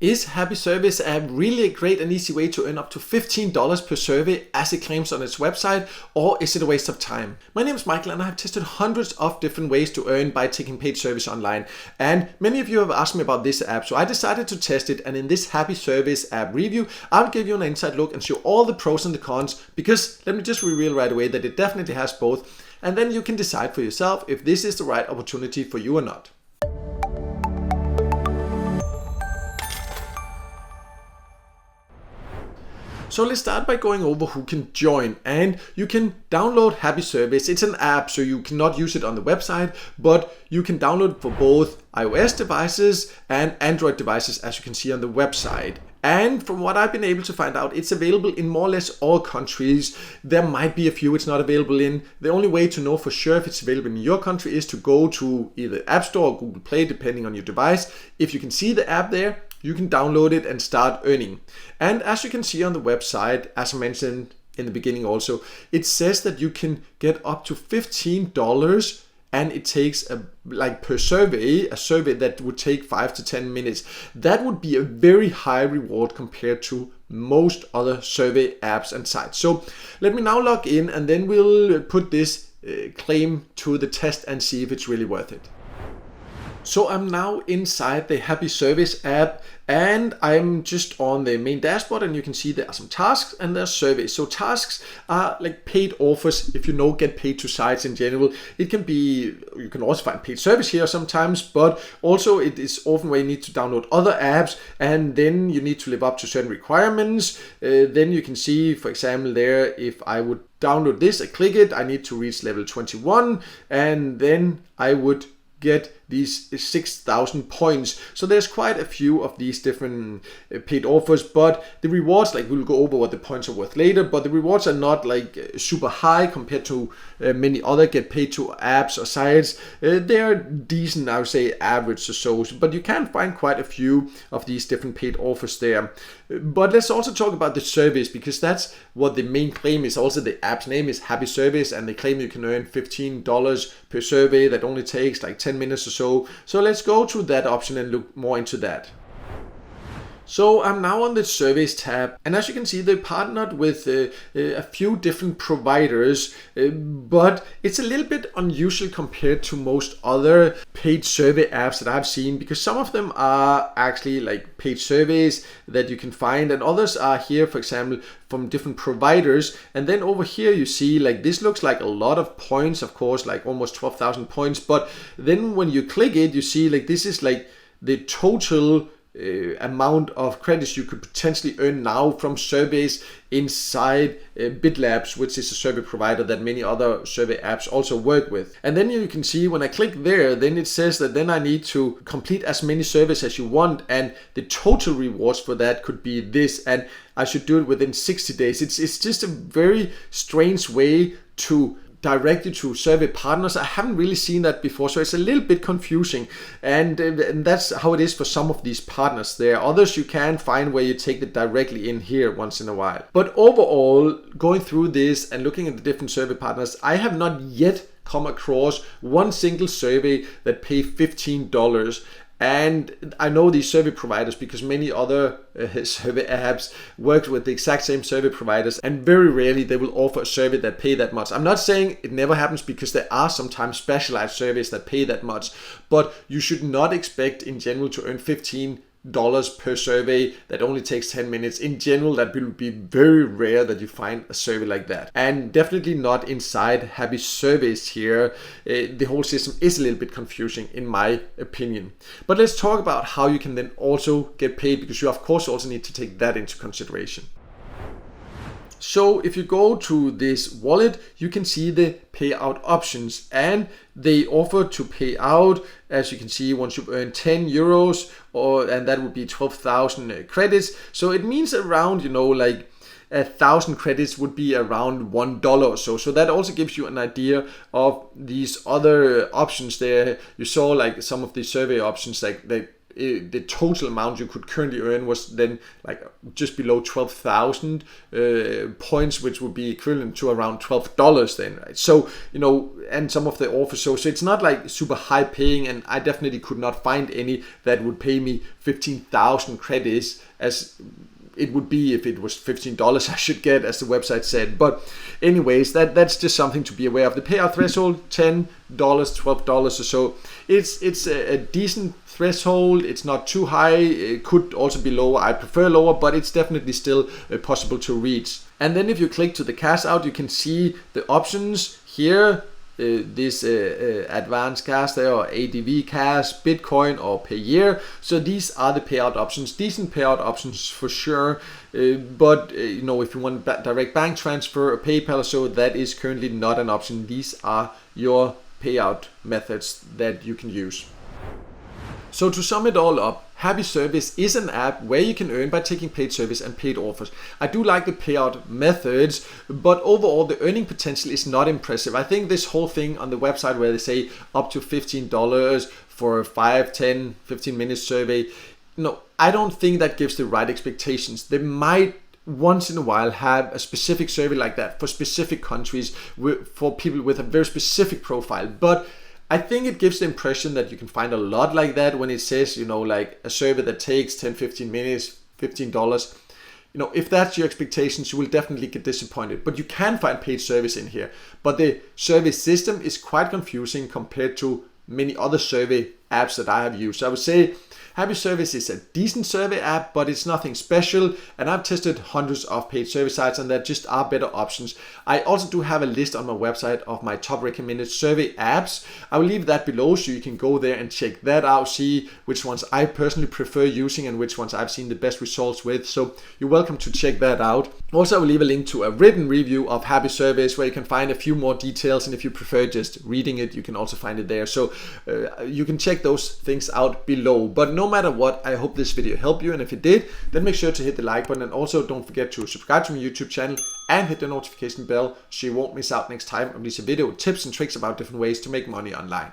Is Happy Surveys app really a great and easy way to earn up to $15 per survey as it claims on its website, or is it a waste of time? My name is Michael and I have tested hundreds of different ways to earn by taking paid surveys online, and many of you have asked me about this app, so I decided to test it, and in this Happy Surveys app review I'll give you an inside look and show all the pros and the cons, because let me just reveal right away that it definitely has both, and then you can decide for yourself if this is the right opportunity for you or not. So let's start by going over who can join, and you can download Happy Surveys. It's an app, so you cannot use it on the website, but you can download it for both iOS devices and Android devices, as you can see on the website. And from what I've been able to find out, it's available in more or less all countries. There might be a few it's not available in. The only way to know for sure if it's available in your country is to go to either App Store or Google Play, depending on your device. If you can see the app there, you can download it and start earning. And as you can see on the website, as I mentioned in the beginning also, it says that you can get up to $15, and it takes per survey, a survey that would take 5 to 10 minutes. That would be a very high reward compared to most other survey apps and sites. So let me now log in, and then we'll put this claim to the test and see if it's really worth it. So I'm now inside the Happy Surveys app, and I'm just on the main dashboard, and you can see there are some tasks and there's surveys. So tasks are like paid offers, if you know, get paid to sites in general. It can be, you can also find paid service here sometimes, but also it is often where you need to download other apps, and then you need to live up to certain requirements. Then you can see, for example, there, if I would download this, I click it, I need to reach level 21, and then I would get these 6,000 points. So there's quite a few of these different paid offers, but the rewards, like we'll go over what the points are worth later, but the rewards are not like super high compared to many other get paid to apps or sites. They're decent, I would say average or so, but you can find quite a few of these different paid offers there. But let's also talk about the surveys, because that's what the main claim is. Also, the app's name is Happy Surveys, and they claim you can earn $15 per survey that only takes like 10 minutes or so. So let's go to that option and look more into that. So I'm now on the surveys tab, and as you can see, they partnered with a few different providers, but it's a little bit unusual compared to most other paid survey apps that I've seen, because some of them are actually like paid surveys that you can find, and others are here, for example, from different providers. And then over here you see, like, this looks like a lot of points, of course, like almost 12,000 points, but then when you click it, you see like this is like the total amount of credits you could potentially earn now from surveys inside BitLabs, which is a survey provider that many other survey apps also work with. And then you can see when I click there, then it says that then I need to complete as many surveys as you want, and the total rewards for that could be this, and I should do it within 60 days. It's just a very strange way to direct you to survey partners. I haven't really seen that before, so it's a little bit confusing, and that's how it is for some of these partners. There are others you can find where you take it directly in here once in a while. But overall, going through this and looking at the different survey partners, I have not yet come across one single survey that pay $15. And I know these survey providers because many other survey apps work with the exact same survey providers, and very rarely they will offer a survey that pay that much. I'm not saying it never happens, because there are sometimes specialized surveys that pay that much, but you should not expect in general to earn $15 per survey that only takes 10 minutes. In general, that will be very rare that you find a survey like that, and definitely not inside Happy Surveys here. The whole system is a little bit confusing in my opinion. But let's talk about how you can then also get paid, because you of course also need to take that into consideration. So if you go to this wallet, you can see the payout options, and they offer to pay out, as you can see, once you've earned 10 euros, and that would be 12,000 credits. So it means around, like 1,000 credits would be around $1 or so. So that also gives you an idea of these other options there. You saw like some of the survey options, like they the total amount you could currently earn was then like just below 12,000 points, which would be equivalent to around $12 then, right? So, you know, and some of the offers, so it's not like super high paying, and I definitely could not find any that would pay me 15,000 credits as it would be if it was $15 I should get, as the website said. But anyways, that's just something to be aware of. The payout threshold, $10, $12 or so. It's a decent threshold. It's not too high. It could also be lower. I prefer lower, but it's definitely still possible to reach. And then if you click to the cash out, you can see the options here. This advanced cash there, or ADV cash, Bitcoin, or per year. So these are the payout options, decent payout options for sure. But you know, if you want direct bank transfer or PayPal or so, that is currently not an option. These are your payout methods that you can use. So to sum it all up, Happy Service is an app where you can earn by taking paid service and paid offers. I do like the payout methods, but overall the earning potential is not impressive. I think this whole thing on the website where they say up to $15 for a 5, 10, 15 minute survey, no, I don't think that gives the right expectations. They might once in a while have a specific survey like that for specific countries, for people with a very specific profile, but I think it gives the impression that you can find a lot like that when it says, you know, like a survey that takes 10, 15 minutes, $15. You know, if that's your expectations, you will definitely get disappointed. But you can find paid service in here. But the survey system is quite confusing compared to many other survey apps that I have used. So I would say Happy Service is a decent survey app, but it's nothing special. And I've tested hundreds of paid survey sites, and there just are better options. I also do have a list on my website of my top recommended survey apps. I will leave that below so you can go there and check that out, see which ones I personally prefer using and which ones I've seen the best results with. So you're welcome to check that out. Also, I will leave a link to a written review of Happy Service where you can find a few more details, and if you prefer just reading it, you can also find it there. So you can check those things out below. But no matter what, I hope this video helped you, and if it did, then make sure to hit the like button, and also don't forget to subscribe to my YouTube channel and hit the notification bell so you won't miss out next time I release a video with tips and tricks about different ways to make money online.